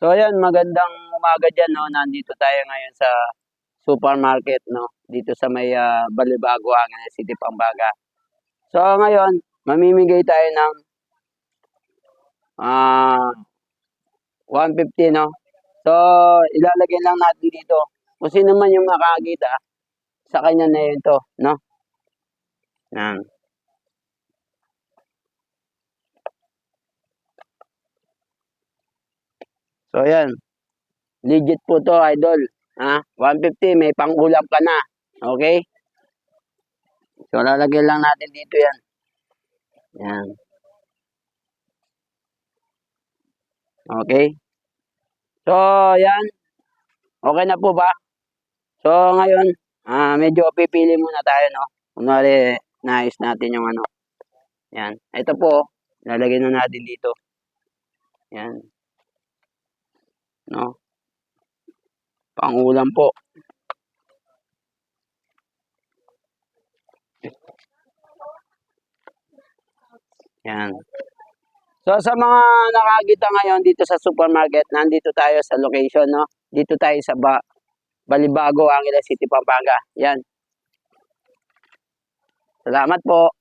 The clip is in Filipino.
So ayan, magandang umaga dyan, no? Nandito tayo ngayon sa supermarket, no? Dito sa may Balibago, Angeles City, Pampanga. So ngayon, mamimigay tayo ng 150, no? So ilalagay lang natin dito. Kung sino man yung makakita, sa kanya na yun to, no? Yan. So ayan, legit po to, idol. 150, may pang-ulam ka na. Okay? So lalagay lang natin dito yan. Yan. Okay? So, yan. Okay na po ba? So, ngayon, medyo pipili muna tayo, no? Kunwari, nais natin yung ano. Yan. Ito po, lalagay na natin dito. Yan. No? Pangulam po. Yan. So, sa mga nakakita ngayon dito sa supermarket, nandito tayo sa location, no? Dito tayo sa Balibago, Angeles City, Pampanga. Yan. Salamat po.